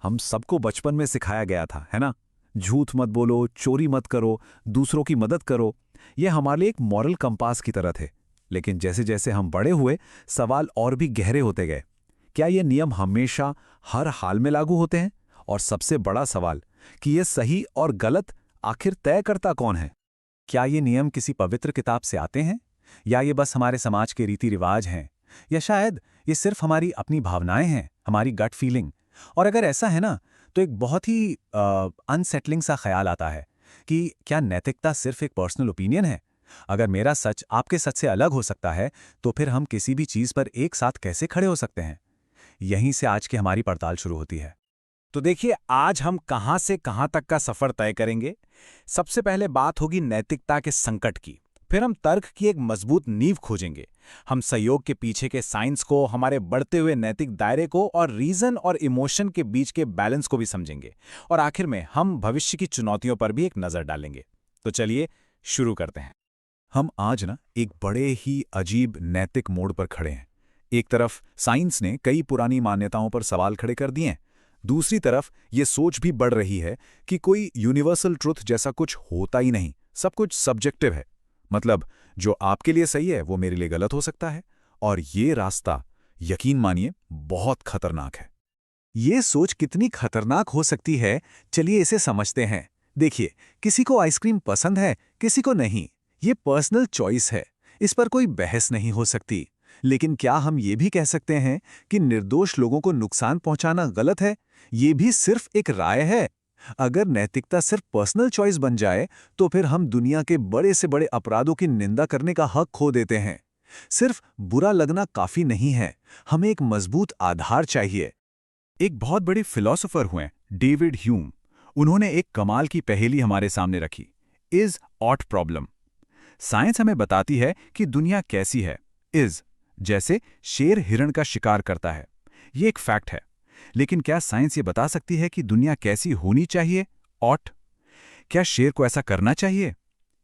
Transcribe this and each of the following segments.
हम सबको बचपन में सिखाया गया था, है ना? झूठ मत बोलो, चोरी मत करो, दूसरों की मदद करो। ये हमारे लिए एक मॉरल कंपास की तरह थे। लेकिन जैसे जैसे हम बड़े हुए, सवाल और भी गहरे होते गए। क्या ये नियम हमेशा हर हाल में लागू होते हैं? और सबसे बड़ा सवाल कि ये सही और गलत आखिर तय करता कौन है? क्या ये नियम किसी पवित्र किताब से आते हैं, या ये बस हमारे समाज के रीति रिवाज हैं, या शायद ये सिर्फ हमारी अपनी भावनाएं हैं, हमारी गट फीलिंग। और अगर ऐसा है ना, तो एक बहुत ही अनसेटलिंग सा ख्याल आता है कि क्या नैतिकता सिर्फ एक पर्सनल ओपिनियन है। अगर मेरा सच आपके सच से अलग हो सकता है, तो फिर हम किसी भी चीज़ पर एक साथ कैसे खड़े हो सकते हैं? यहीं से आज की हमारी पड़ताल शुरू होती है। तो देखिए, आज हम कहां से कहां तक का सफर तय करेंगे। सबसे पहले बात होगी नैतिकता के संकट की। फिर हम तर्क की एक मजबूत नींव खोजेंगे। हम सहयोग के पीछे के साइंस को, हमारे बढ़ते हुए नैतिक दायरे को और रीजन और इमोशन के बीच के बैलेंस को भी समझेंगे। और आखिर में हम भविष्य की चुनौतियों पर भी एक नजर डालेंगे। तो चलिए शुरू करते हैं। हम आज ना एक बड़े ही अजीब नैतिक मोड़ पर खड़े हैं। एक तरफ साइंस ने कई पुरानी मान्यताओं पर सवाल खड़े कर दिए हैं। दूसरी तरफ ये सोच भी बढ़ रही है कि कोई यूनिवर्सल ट्रुथ जैसा कुछ होता ही नहीं, सब कुछ सब्जेक्टिव है। मतलब जो आपके लिए सही है वो मेरे लिए गलत हो सकता है। और ये रास्ता, यकीन मानिए, बहुत खतरनाक है। ये सोच कितनी खतरनाक हो सकती है, चलिए इसे समझते हैं। देखिए, किसी को आइसक्रीम पसंद है, किसी को नहीं। ये पर्सनल चॉइस है, इस पर कोई बहस नहीं हो सकती। लेकिन क्या हम ये भी कह सकते हैं कि निर्दोष लोगों को नुकसान पहुंचाना गलत है? ये भी सिर्फ एक राय है। अगर नैतिकता सिर्फ पर्सनल चॉइस बन जाए, तो फिर हम दुनिया के बड़े से बड़े अपराधों की निंदा करने का हक खो देते हैं। सिर्फ बुरा लगना काफी नहीं है, हमें एक मजबूत आधार चाहिए। एक बहुत बड़े फिलोसोफर हुए डेविड ह्यूम। उन्होंने एक कमाल की पहेली हमारे सामने रखी, इज ऑट प्रॉब्लम। साइंस हमें बताती है कि दुनिया कैसी है। इज जैसे शेर हिरण का शिकार करता है, ये एक फैक्ट है। लेकिन क्या साइंस ये बता सकती है कि दुनिया कैसी होनी चाहिए? ऑट। क्या शेर को ऐसा करना चाहिए?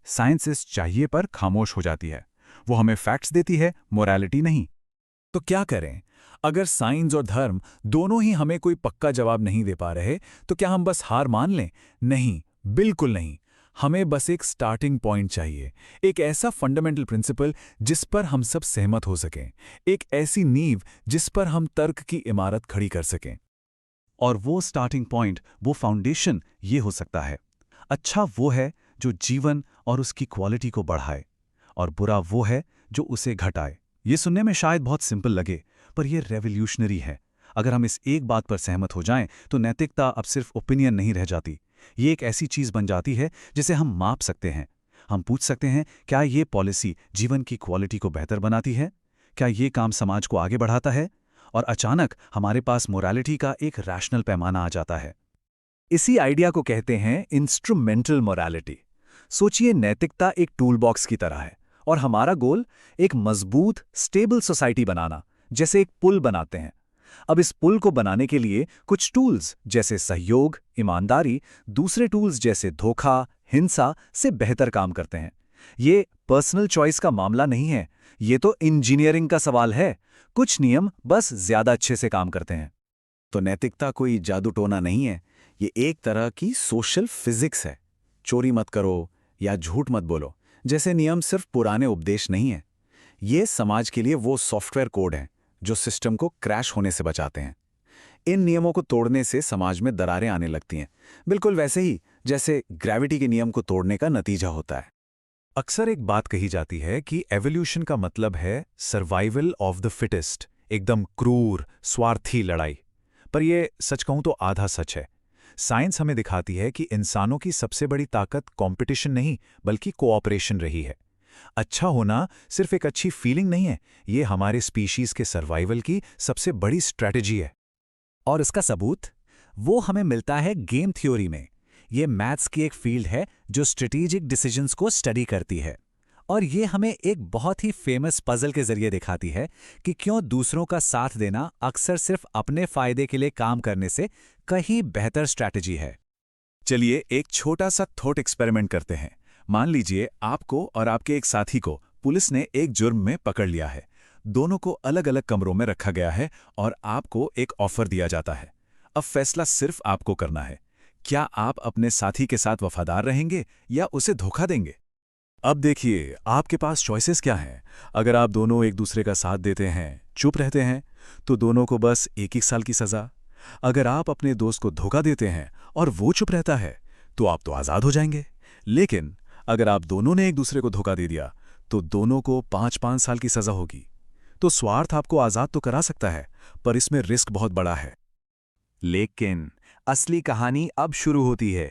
साइंस इस चाहिए पर खामोश हो जाती है। वो हमें फैक्ट्स देती है, मोरालिटी नहीं। तो क्या करें? अगर साइंस और धर्म दोनों ही हमें कोई पक्का जवाब नहीं दे पा रहे, तो क्या हम बस हार मान लें? नहीं, बिल्कुल नहीं। हमें बस एक स्टार्टिंग पॉइंट चाहिए, एक ऐसा फंडामेंटल प्रिंसिपल जिस पर हम सब सहमत हो सकें, एक ऐसी नींव जिस पर हम तर्क की इमारत खड़ी कर सकें। और वो स्टार्टिंग पॉइंट, वो फाउंडेशन ये हो सकता है। अच्छा वो है जो जीवन और उसकी क्वालिटी को बढ़ाए, और बुरा वो है जो उसे घटाए। ये सुनने में शायद बहुत सिंपल लगे, पर यह रेवोल्यूशनरी है। अगर हम इस एक बात पर सहमत हो जाएं, तो नैतिकता अब सिर्फ ओपिनियन नहीं रह जाती। ये एक ऐसी चीज बन जाती है जिसे हम माप सकते हैं। हम पूछ सकते हैं, क्या ये पॉलिसी जीवन की क्वालिटी को बेहतर बनाती है? क्या ये काम समाज को आगे बढ़ाता है? और अचानक हमारे पास मोरालिटी का एक रैशनल पैमाना आ जाता है। इसी आइडिया को कहते हैं इंस्ट्रूमेंटल मोरालिटी। सोचिए, नैतिकता एक टूल बॉक्स की तरह है, और हमारा गोल एक मजबूत, स्टेबल सोसाइटी बनाना, जैसे एक पुल बनाते हैं। अब इस पुल को बनाने के लिए कुछ टूल्स जैसे सहयोग, ईमानदारी, दूसरे टूल्स जैसे धोखा, हिंसा से बेहतर काम करते हैं। ये पर्सनल चॉइस का मामला नहीं है, ये तो इंजीनियरिंग का सवाल है। कुछ नियम बस ज्यादा अच्छे से काम करते हैं। तो नैतिकता कोई जादू टोना नहीं है, ये एक तरह की सोशल फिजिक्स है। चोरी मत करो या झूठ मत बोलो जैसे नियम सिर्फ पुराने उपदेश नहीं है। ये समाज के लिए वो सॉफ्टवेयर कोड हैं जो सिस्टम को क्रैश होने से बचाते हैं। इन नियमों को तोड़ने से समाज में दरारें आने लगती हैं, बिल्कुल वैसे ही जैसे ग्रेविटी के नियम को तोड़ने का नतीजा होता है। अक्सर एक बात कही जाती है कि एवोल्यूशन का मतलब है सर्वाइवल ऑफ द फिटेस्ट, एकदम क्रूर, स्वार्थी लड़ाई। पर यह सच कहूं तो आधा सच है। साइंस हमें दिखाती है कि इंसानों की सबसे बड़ी ताकत कंपटीशन नहीं, बल्कि कोऑपरेशन रही है। अच्छा होना सिर्फ एक अच्छी फीलिंग नहीं है, ये हमारे स्पीशीज के सर्वाइवल की सबसे बड़ी स्ट्रैटेजी है। और इसका सबूत वो हमें मिलता है गेम थ्योरी में। ये मैथ्स की एक फील्ड है जो स्ट्रेटेजिक डिसीजंस को स्टडी करती है। और ये हमें एक बहुत ही फेमस पजल के जरिए दिखाती है कि क्यों दूसरों का साथ देना अक्सर सिर्फ अपने फायदे के लिए काम करने से कहीं बेहतर स्ट्रैटेजी है। चलिए एक छोटा सा थॉट एक्सपेरिमेंट करते हैं। मान लीजिए आपको और आपके एक साथी को पुलिस ने एक जुर्म में पकड़ लिया है। दोनों को अलग अलग कमरों में रखा गया है और आपको एक ऑफर दिया जाता है। अब फैसला सिर्फ आपको करना है। क्या आप अपने साथी के साथ वफादार रहेंगे या उसे धोखा देंगे? अब देखिए, आपके पास चॉइसेस क्या हैं। अगर आप दोनों एक दूसरे का साथ देते हैं, चुप रहते हैं, तो दोनों को बस 1 साल की सजा। अगर आप अपने दोस्त को धोखा देते हैं और वो चुप रहता है, तो आप तो आज़ाद हो जाएंगे। लेकिन अगर आप दोनों ने एक दूसरे को धोखा दे दिया, तो दोनों को 5-5 साल की सजा होगी। तो स्वार्थ आपको आज़ाद तो करा सकता है, पर इसमें रिस्क बहुत बड़ा है। लेकिन असली कहानी अब शुरू होती है।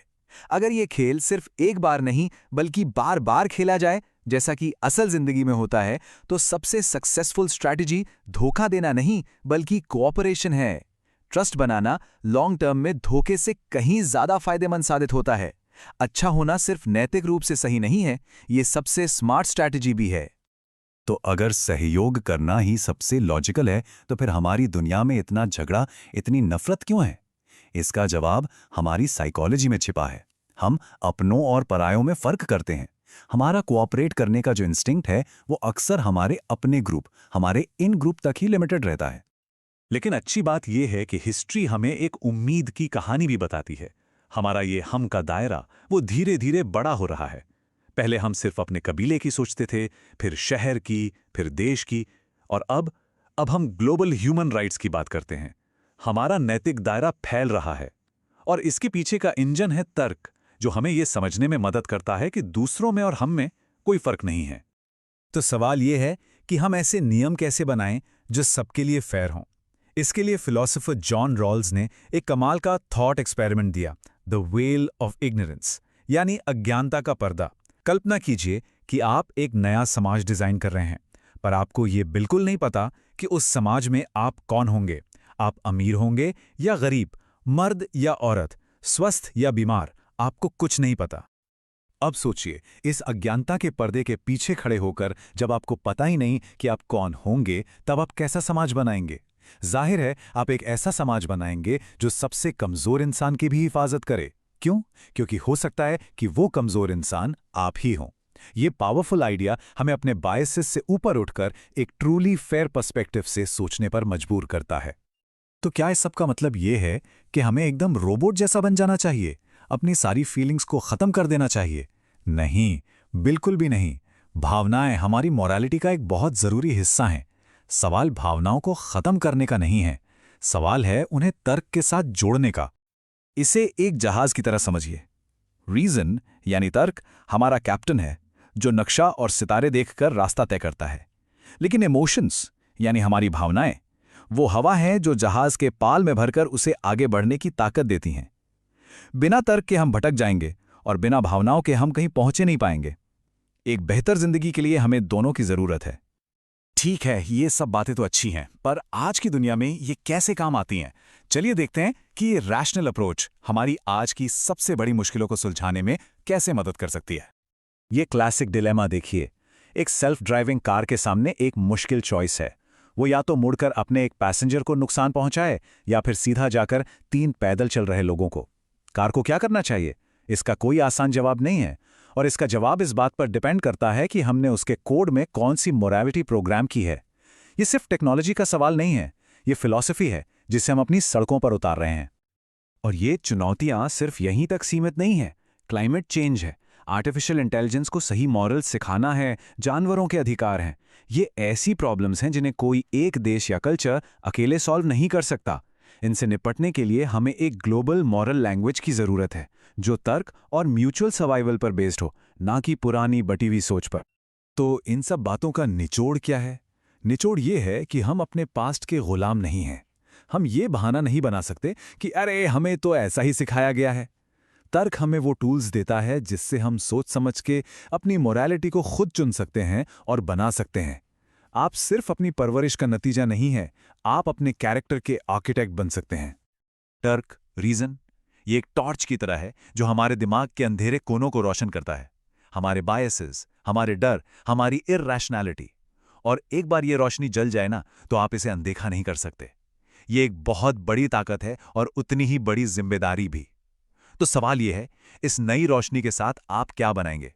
अगर ये खेल सिर्फ एक बार नहीं बल्कि बार बार खेला जाए, जैसा कि असल जिंदगी में होता है, तो सबसे सक्सेसफुल स्ट्रैटेजी धोखा देना नहीं बल्कि कोऑपरेशन है। ट्रस्ट बनाना लॉन्ग टर्म में धोखे से कहीं ज्यादा फायदेमंद साबित होता है। अच्छा होना सिर्फ नैतिक रूप से सही नहीं है, ये सबसे स्मार्ट स्ट्रैटेजी भी है। तो अगर सहयोग करना ही सबसे लॉजिकल है, तो फिर हमारी दुनिया में इतना झगड़ा, इतनी नफरत क्यों है? इसका जवाब हमारी साइकोलॉजी में छिपा है। हम अपनों और परायों में फर्क करते हैं। हमारा कोऑपरेट करने का जो इंस्टिंक्ट है, वो अक्सर हमारे अपने ग्रुप, हमारे इन ग्रुप तक ही लिमिटेड रहता है। लेकिन अच्छी बात यह है कि हिस्ट्री हमें एक उम्मीद की कहानी भी बताती है। हमारा ये हम का दायरा वो धीरे धीरे बड़ा हो रहा है। पहले हम सिर्फ अपने कबीले की सोचते थे, फिर शहर की, फिर देश की, और अब हम ग्लोबल ह्यूमन राइट्स की बात करते हैं। हमारा नैतिक दायरा फैल रहा है, और इसके पीछे का इंजन है तर्क, जो हमें यह समझने में मदद करता है कि दूसरों में और हम में कोई फर्क नहीं है। तो सवाल यह है कि हम ऐसे नियम कैसे बनाएं जो सबके लिए फेयर हों। इसके लिए फिलोसोफर जॉन रॉल्स ने एक कमाल का थॉट एक्सपेरिमेंट दिया, द वेल ऑफ इग्नोरेंस, यानी अज्ञानता का पर्दा। कल्पना कीजिए कि आप एक नया समाज डिजाइन कर रहे हैं, पर आपको ये बिल्कुल नहीं पता कि उस समाज में आप कौन होंगे। आप अमीर होंगे या गरीब, मर्द या औरत, स्वस्थ या बीमार, आपको कुछ नहीं पता। अब सोचिए, इस अज्ञानता के पर्दे के पीछे खड़े होकर जब आपको पता ही नहीं कि आप कौन होंगे, तब आप कैसा समाज बनाएंगे? जाहिर है, आप एक ऐसा समाज बनाएंगे जो सबसे कमजोर इंसान की भी हिफाजत करे। क्यों? क्योंकि हो सकता है कि वो कमजोर इंसान आप ही हों। ये पावरफुल आइडिया हमें अपने बायसेस से ऊपर उठकर एक ट्रूली फेयर पर्सपेक्टिव से सोचने पर मजबूर करता है। तो क्या इस सब का मतलब ये है कि हमें एकदम रोबोट जैसा बन जाना चाहिए, अपनी सारी फीलिंग्स को खत्म कर देना चाहिए? नहीं, बिल्कुल भी नहीं। भावनाएं हमारी मोरालिटी का एक बहुत जरूरी हिस्सा हैं। सवाल भावनाओं को खत्म करने का नहीं है, सवाल है उन्हें तर्क के साथ जोड़ने का। इसे एक जहाज की तरह समझिए। रीजन यानी तर्क हमारा कैप्टन है, जो नक्शा और सितारे देखकर रास्ता तय करता है। लेकिन इमोशंस यानी हमारी भावनाएं, वो हवा हैं जो जहाज के पाल में भरकर उसे आगे बढ़ने की ताकत देती हैं। बिना तर्क के हम भटक जाएंगे, और बिना भावनाओं के हम कहीं पहुंचे नहीं पाएंगे। एक बेहतर जिंदगी के लिए हमें दोनों की जरूरत है। ठीक है, ये सब बातें तो अच्छी हैं, पर आज की दुनिया में ये कैसे काम आती हैं? चलिए देखते हैं कि ये रैशनल अप्रोच हमारी आज की सबसे बड़ी मुश्किलों को सुलझाने में कैसे मदद कर सकती है। ये क्लासिक डिलेमा देखिए। एक सेल्फ ड्राइविंग कार के सामने एक मुश्किल चॉइस है। वो या तो मुड़कर अपने एक पैसेंजर को नुकसान पहुंचाए, या फिर सीधा जाकर 3 पैदल चल रहे लोगों को। कार को क्या करना चाहिए? इसका कोई आसान जवाब नहीं है, और इसका जवाब इस बात पर डिपेंड करता है कि हमने उसके कोड में कौन सी मोरालिटी प्रोग्राम की है। ये सिर्फ टेक्नोलॉजी का सवाल नहीं है, ये फिलॉसफी है जिसे हम अपनी सड़कों पर उतार रहे हैं। और ये चुनौतियां सिर्फ यहीं तक सीमित नहीं है। क्लाइमेट चेंज है, आर्टिफिशियल इंटेलिजेंस को सही मॉरल सिखाना है, जानवरों के अधिकार हैं। ये ऐसी प्रॉब्लम्स हैं जिन्हें कोई एक देश या कल्चर अकेले सॉल्व नहीं कर सकता। इनसे निपटने के लिए हमें एक ग्लोबल मॉरल लैंग्वेज की जरूरत है, जो तर्क और म्यूचुअल सर्वाइवल पर बेस्ड हो, ना कि पुरानी बटी हुई सोच पर। तो इन सब बातों का निचोड़ क्या है? निचोड़ ये है कि हम अपने पास्ट के गुलाम नहीं हैं। हम ये बहाना नहीं बना सकते कि अरे हमें तो ऐसा ही सिखाया गया है। तर्क हमें वो टूल्स देता है जिससे हम सोच समझ के अपनी मोरालिटी को खुद चुन सकते हैं और बना सकते हैं। आप सिर्फ अपनी परवरिश का नतीजा नहीं है, आप अपने कैरेक्टर के आर्किटेक्ट बन सकते हैं। तर्क, रीजन, ये एक टॉर्च की तरह है जो हमारे दिमाग के अंधेरे कोनों को रोशन करता है। हमारे बायसेस, हमारे डर, हमारी इरैशनैलिटी। और एक बार ये रोशनी जल जाए ना, तो आप इसे अनदेखा नहीं कर सकते। ये एक बहुत बड़ी ताकत है और उतनी ही बड़ी जिम्मेदारी भी। तो सवाल ये है, इस नई रोशनी के साथ आप क्या बनाएंगे?